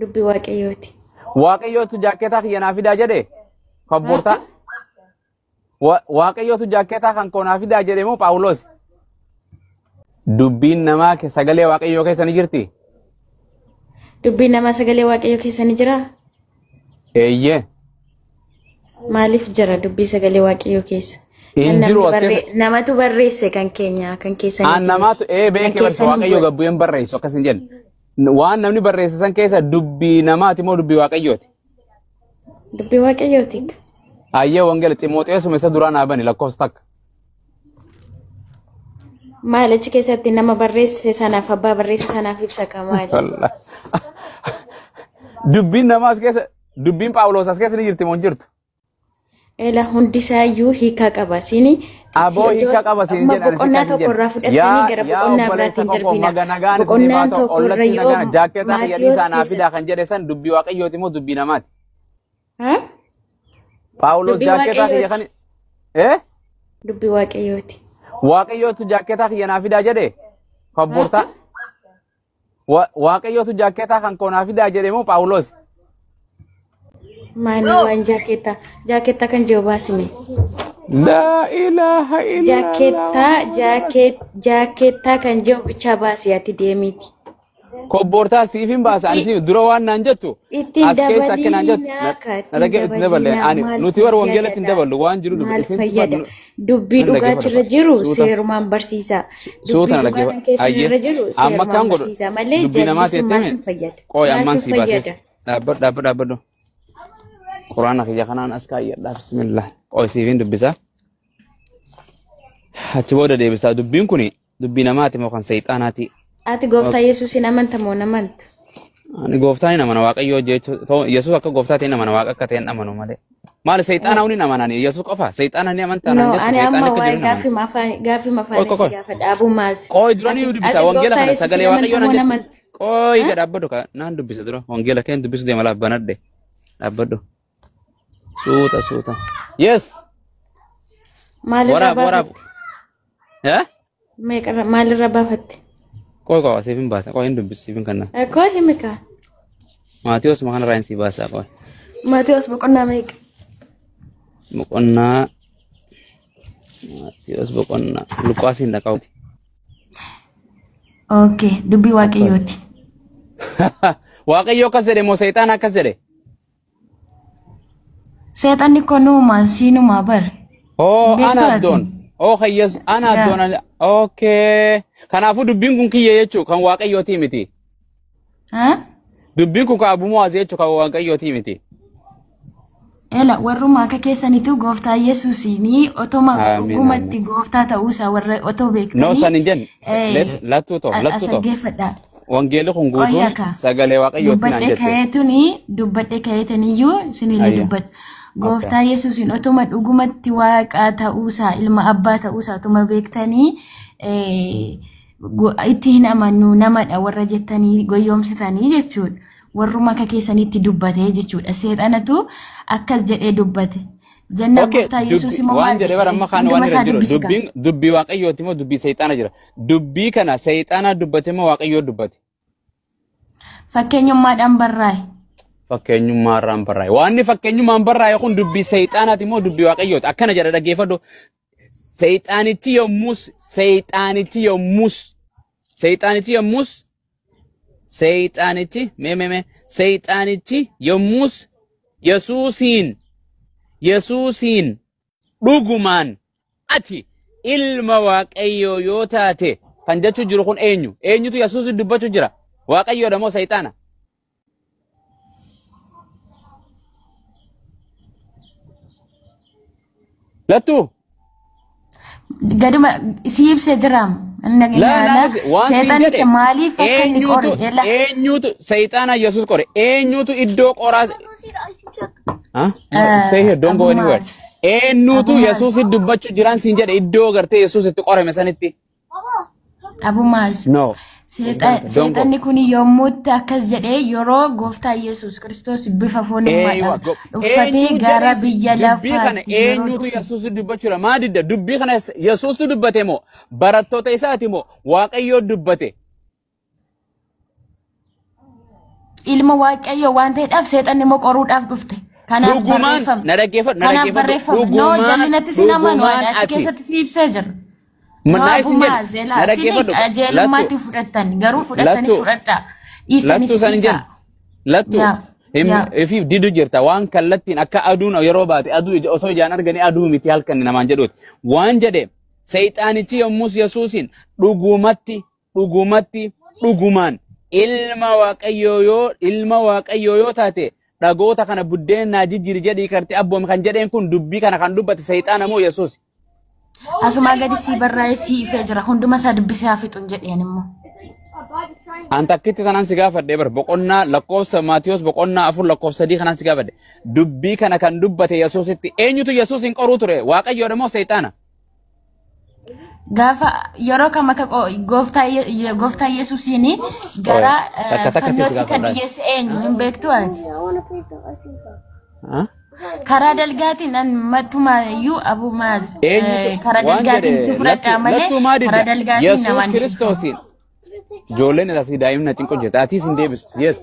Dubbi waaqayyooti. Waaqayyootu jaakketaa kiyya naa fidaa jedhe kabboortaa. Waaqayyootu jaakketaa kan koo naa fidaa jedhe moo Phaawulos? Dubbiin namaa sagalee waaqayyoo keessa ni jirti? Dubbiin namaa sagalee waaqayyoo keessa ni jiraa? Eeyyee. Maaliif jira dubbii sagalee waaqayyoo keessa? Injiru as keessa. Namatu barreesse kan keenya kan keessa. Namatu beekee barsa waaqayyoo gabbu'een barreessu akkas hin jenne. Waan namni barreesse san keessa dubbii namaati moo dubbii waaqayyooti? Dubbii waaqayyooti. Ayyee wangeela Ximooxeesuma isa duraan haabani lakkoofsa takka. Maal achi keessatti nama barreesse sanaaf abbaa barreesse sanaaf ibsa kamaali? Dubbiin namaa as keessa dubbiin Phaawulos as keessa ni jirti moo hin jirtu? Ela hundi isaayyuu hiikaa qaba sini. Aboo hiikaa qaba sini jedhan boqonnaa tokkorraa fudhatanii gara boqonnaa biraatiin darbina. Boqonnaan tokkorra yoo jaakketaa fayyadii isaanaa fidaa kan jedhe san dubbii waaqayyooti moo dubbii namaati? Phaawulos jaakketaa kiyya kan dubbii waaqayyooti. Waaqayyootu jaakketaa kiyya naa fidaa jedhe kabboortaa. Waaqayyootu jaakketaa kan koo naa fidaa jedhe moo Phaawulos? Mani waan jaaketta kan jiru baasime. La ilaha illallah. Jaaketta kan jiru bicha baasi ati deemiti. Kobboortaa siif hin baasa ani dura waan naan jettu. As keessa akka naan jettu. Nagee itti daballe ani nuti warra wangeelatti hin daballu waan jiru dubbisin. Dubbii dhugaachirra jiru seerumaan barsiisa. Suuta nagee ayyee amma kan godhu dubbii namaati jettee qooy ammaan si baasee dhaabbadhu. Quraana kiyya kanaan as kaayyadha bismillah qooy siifin dubbisa achi booda deebisa dubbiin kun dubbii namaati moo kan seexaanaati? Ati gooftaa Yesuusin amanta moo namantu? Ani gooftaan amana waaqayyoo jechuun Yesuus akka gooftaa ta'e amana waaqa akka ta'e amanu malee maal seexaana huni amanani Yesuus qofa seexaana ni amantaa naan jettu seexaana akka jiru gaafi mafaan gaafa dhaabu maas qooy duranii dubbisa wangeela kana sagalee waaqayyoo naan jettu qooy gadhaabbadhu naan dubbisa dura wangeela keen dubbisu deema laabbanadhe dhaabbadhu. Suuta. Yes. Waraab. Maal irra baafatte? Qooy siifin baasa. Qooy hin dubbisu siifin kanna. Qooy himika. Maatiyoos makan irraa hin sii baasa qooy. Maatiyoos boqonnaa meeqa? Maatiyoos boqonnaa. Luqaasiin dhaqaawti. Okay, dubbii waaqayyooti. Waaqayyoo akkas jedhe moo seexaana akkas jedhe? Setan ni konuma sinuma bar. Oh, anadon. Oh, yes, anadon. Okay. Kanafu dubbiin kun kiyye jechuun kan waaqayyooti miti. Dubbiin kun kan abumoo as jechuun kan waaqayyooti miti. Ela warruma akka keessanitu gooftaa Yesuusini otoma gumatti gooftaa ta'uusaa warra otoo beektanii. No sanin jen. Lattu to. Asaggeeffadha. Wangeelli kun guutuun sagalee waaqayyooti naan jette. Dubbadhe kaayetaniyyuu sinillee dubbadhu. Gooftaa Yesuusin otoma dhugumatti waaqa ta'uusaa ilma abbaa ta'uusaa otoma beektanii itti hin amannu namadha warra jettanii goyoomsitanii jechuudha. Warruma akka keessanitti dubbatee jechuudha. Seexanatu akkas jedhee dubbate. Janna gooftaa Yesuus immoo waan jedhee bara amma kaan waan irra jiru dubbii waaqayyooti moo dubbii seexana jira. Dubbii kana seexana dubbate moo waaqayyoo dubbate? Fakkeenyummaadhaan barraa'e. Fakkeenyummaarraan barraa'e. Waan inni fakkeenyummaan barraa'e kun dubbii seexanaati moo dubbii waaqayyooti? Akkana jedha dhaggeeffadhu. Seexanichi yommus Yesuusiin dhugumaan ati ilma waaqayyoo yoo taate kan jechuu jiru kun eenyu? Eenyutu Yesuusin dubbachuu jira? Waaqayyoodha moo seexana? Lattu gaduma siibse jiram. Seexanicha maaliif akka inni qore? Eenyutu seexana Yesuus qore? Eenyutu iddoo qoraa? Stay here, don't go anywhere. Eenyutu Yesuusin dubbachuu jiran siin jedhe iddoo gartee Yesuus itti qorame sanitti? Abu Maaz. No. Seexanni kun yommuutti akkas jedhee yeroo gooftaa Yesuus Kiristoos bifa foonummaadhaan uffatee gara biyya lafaatti eenyutu Yesuus dubbachuudha? Maa didda dubbii kana Yesuustu dubbate moo barattoota isaati moo Waaqayyoo dubbate? ilma waaqayyo waan ta'eedhaaf seexanni immoo qoruudhaaf dhufte. Kanaaf barreeffama. Kanaaf barreeffama. No jallinatti sin amanu achi keessatti si ibsee jira. Manaayisin jedhe narageeffadhu. Qajeelummaatti fudhattan garuu fudhattanii fudhadhaa. Dhiistanii sibiisa. Lattu. Ifi didu jirta waan kallattiin akka aduun yeroo baate aduu osoo ijaan arganii aduu miti halkan namaan jedhuuti. Waan jedhe seexaanichi yommus Yesuusin dhugumaan ilma waaqayyoo yoo taate dhagoota kana buddeen naa jijjiiri jedhii karte abboom kan jedheen kun dubbii kana kan dubbate seexaana moo Yesuus? Asuma gadi si barraa'ee si ifee jira hunduma isaa dubbisee hafixuun jedheen immoo. Anta akkitti kanaan si gaafadhe bar boqonnaa lakkoofsa Maatiyos boqonnaa 4 lakkoofsa 3 kanaan si gaafadhe dubbii kana kan dubbate Yesuusitti eenyutu Yesuusin qoruu ture waaqayyoodha moo seexaana? Gaafa yeroo kam akka gooftaa Yesuusiin gara fannootti kan dhiyeesse eenyu hin beektu ati? Karaa dalgaatiin an mattumayyuu Abu Maaz karaa dalgaatiin si fudhadhaa malee karaa dalgaatiin namaan Yesuus Kiristoosin ijoolleen asii daa'imna xinqoo jette atiis hin deebistu. Yes.